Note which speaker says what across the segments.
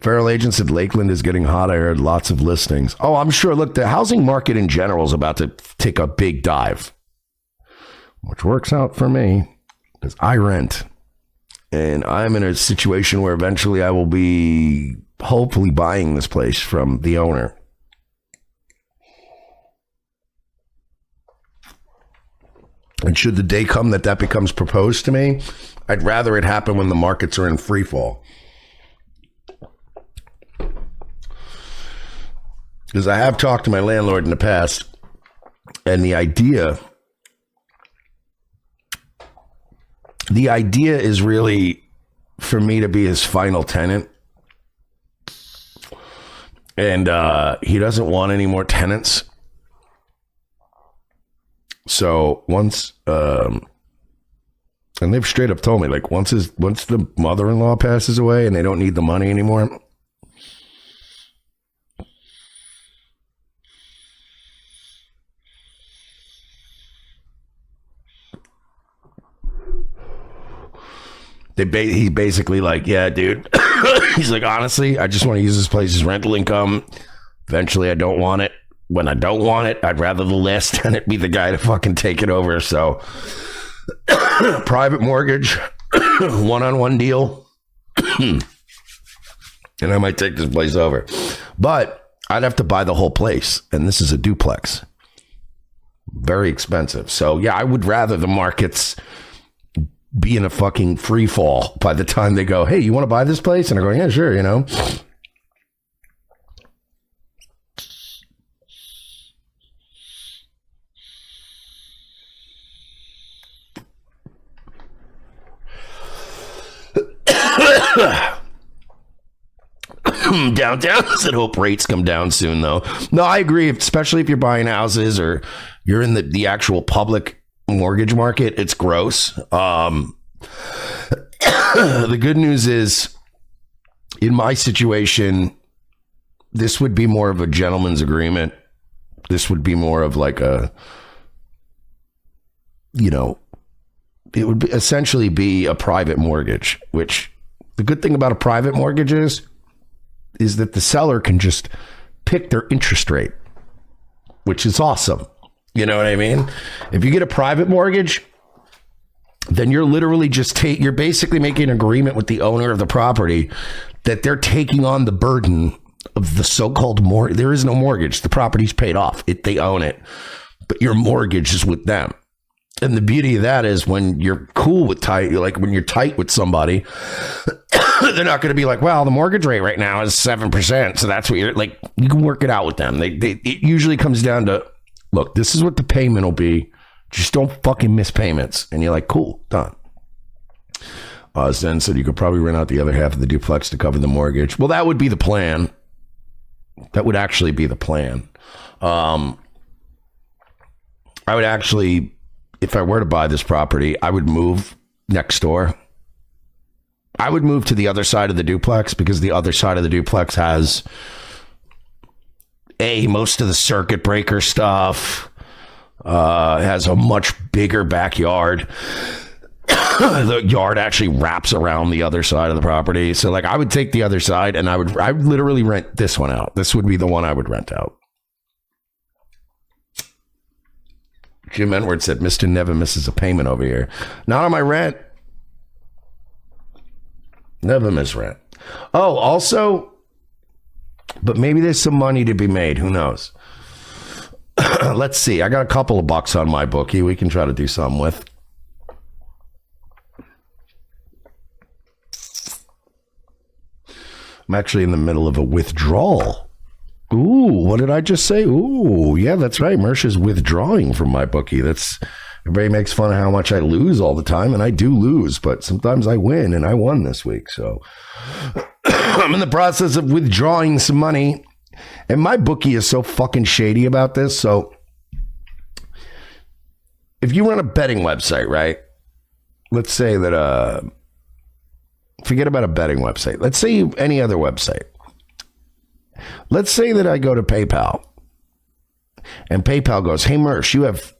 Speaker 1: Feral Agent said Lakeland is getting hot. I heard lots of listings. Oh, I'm sure. Look, the housing market in general is about to take a big dive, which works out for me because I rent. And I'm in a situation where eventually I will be hopefully buying this place from the owner. And should the day come that becomes proposed to me, I'd rather it happen when the markets are in free fall. Because I have talked to my landlord in the past, and the idea is really for me to be his final tenant. And he doesn't want any more tenants. So once, and they've straight up told me, like, once the mother-in-law passes away and they don't need the money anymore, he's basically like, yeah, dude. He's like, honestly, I just want to use this place as rental income. Eventually, I don't want it. When I don't want it, I'd rather the last tenant be the guy to fucking take it over. So, private mortgage, one-on-one deal, and I might take this place over. But I'd have to buy the whole place, and this is a duplex. Very expensive. So, yeah, I would rather the markets be in a fucking free fall by the time they go, hey, you want to buy this place? And I go, yeah, sure, you know. Downtown said hope rates come down soon, though. No, I agree, especially if you're buying houses or you're in the actual public mortgage market. It's gross. The good news is, in my situation, this would be more of a gentleman's agreement. This would be more of like a, you know, it would essentially be a private mortgage, which the good thing about a private mortgage is that the seller can just pick their interest rate, which is awesome. You know what I mean? If you get a private mortgage, then you're literally you're basically making an agreement with the owner of the property that they're taking on the burden of the so-called mortgage. There is no mortgage. The property's paid off. They own it. But your mortgage is with them. And the beauty of that is when you're cool with when you're tight with somebody, they're not going to be like, well, the mortgage rate right now is 7%. So that's what you're like, you can work it out with them. It usually comes down to, look, this is what the payment will be. Just don't fucking miss payments. And you're like, cool, done. Zen said you could probably rent out the other half of the duplex to cover the mortgage. Well, that would be the plan. That would actually be the plan. I would actually, if I were to buy this property, I would move next door. I would move to the other side of the duplex because the other side of the duplex has most of the circuit breaker stuff, has a much bigger backyard. The yard actually wraps around the other side of the property. So like I would take the other side and I would literally rent this one out. This would be the one I would rent out. Jim Edwards said, Mr. never misses a payment over here. Not on my rent. Never miss rent. Oh, also, but maybe there's some money to be made. Who knows? Let's see. I got a couple of bucks on my bookie we can try to do something with. I'm actually in the middle of a withdrawal. Ooh, what did I just say? Ooh, yeah, that's right. Mersh is withdrawing from my bookie. Everybody makes fun of how much I lose all the time, and I do lose, but sometimes I win, and I won this week. So I'm in the process of withdrawing some money, and my bookie is so fucking shady about this. So if you run a betting website, right? Let's say that, forget about a betting website. Let's say any other website. Let's say that I go to PayPal and PayPal goes, hey, Mersh, you have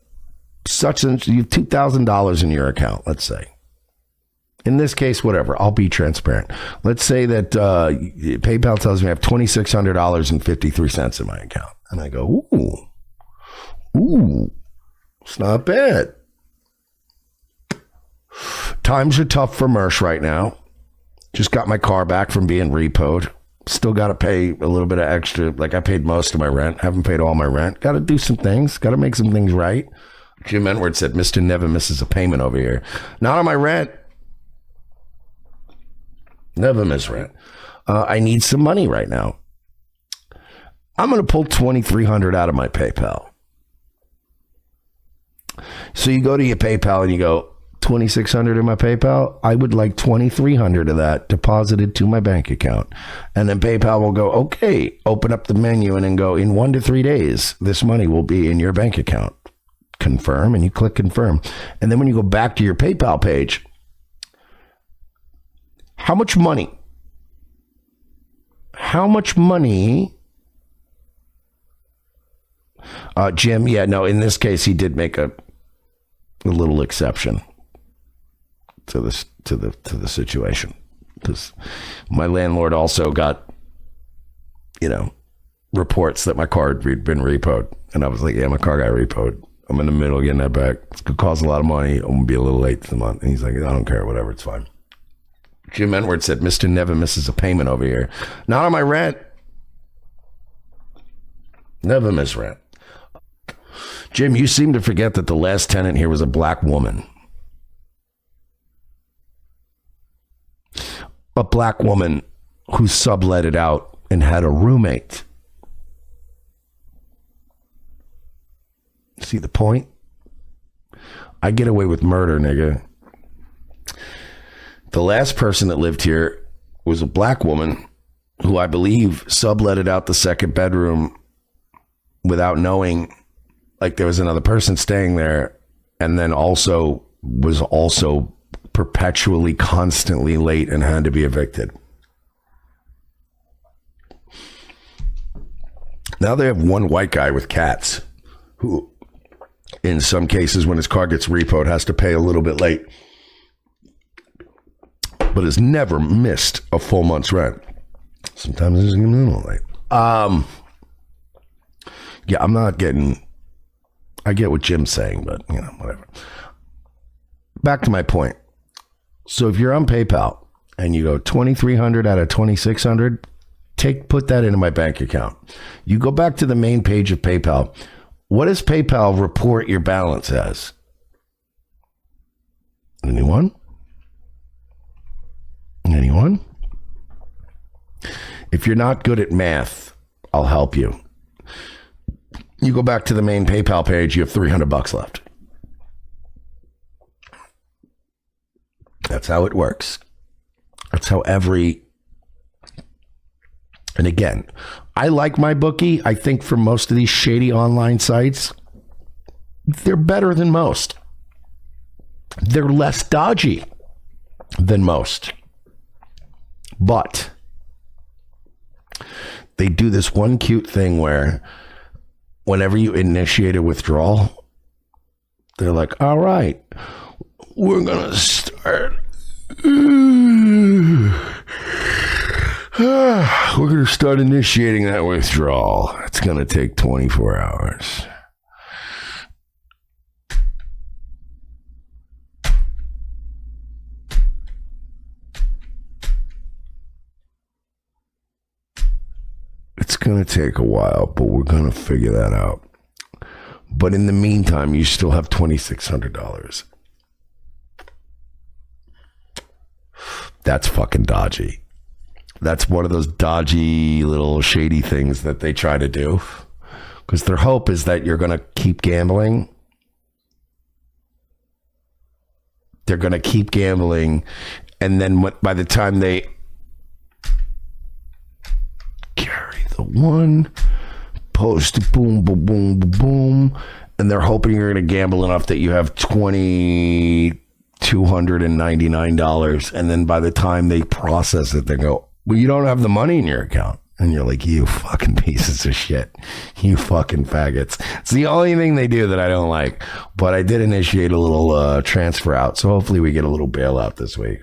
Speaker 1: $2,000 in your account, let's say. In this case, whatever. I'll be transparent. Let's say that PayPal tells me I have $2,600.53 in my account. And I go, ooh, it's not bad. Times are tough for Mersh right now. Just got my car back from being repoed. Still got to pay a little bit of extra. Like, I paid most of my rent. Haven't paid all my rent. Got to do some things. Got to make some things right. Jim Edwards said, Mr. never misses a payment over here. Not on my rent. Never miss rent. I need some money right now. I'm going to pull $2,300 out of my PayPal. So you go to your PayPal and you go, $2,600 in my PayPal. I would like $2,300 of that deposited to my bank account. And then PayPal will go, okay, open up the menu and then go, in 1 to 3 days, this money will be in your bank account. Confirm, and you click confirm. And then when you go back to your PayPal page, how much money? Jim, yeah, no, in this case, he did make a little exception to the situation, because my landlord also got, reports that my car had been repoed, and I was like, yeah, my car got repoed. I'm in the middle of getting that back. It's gonna cost a lot of money. I'm gonna be a little late this month. And he's like, I don't care, whatever, it's fine. Jim Edwards said, Mr. never misses a payment over here. Not on my rent. Never miss rent. Jim, you seem to forget that the last tenant here was a black woman. A black woman who sublet it out and had a roommate. See the point? I get away with murder, nigga. The last person that lived here was a black woman who I believe subletted out the second bedroom without knowing, like, there was another person staying there, and then was perpetually, constantly late and had to be evicted. Now they have one white guy with cats who, in some cases, when his car gets repoed, has to pay a little bit late, but has never missed a full month's rent. Sometimes it's a little late. Yeah, I'm not getting... I get what Jim's saying, but, whatever. Back to my point. So if you're on PayPal and you go $2,300 out of $2,600, put that into my bank account. You go back to the main page of PayPal. What does PayPal report your balance as? Anyone? If you're not good at math, I'll help you. You go back to the main PayPal page, you have $300 left. That's how it works. That's how and again, I like my bookie. I think for most of these shady online sites, they're better than most. They're less dodgy than most. But they do this one cute thing where whenever you initiate a withdrawal, they're like, all right, we're going to start. We're going to start initiating that withdrawal. It's going to take 24 hours. It's going to take a while, but we're going to figure that out. But in the meantime, you still have $2,600. That's fucking dodgy. That's one of those dodgy little shady things that they try to do. Because their hope is that you're going to keep gambling. They're going to keep gambling. And then by the time they carry the one, post, boom, boom, boom, boom, boom. And they're hoping you're going to gamble enough that you have $2,299. And then by the time they process it, they go, well, you don't have the money in your account. And you're like, you fucking pieces of shit. You fucking faggots. It's the only thing they do that I don't like. But I did initiate a little transfer out. So hopefully we get a little bailout this week.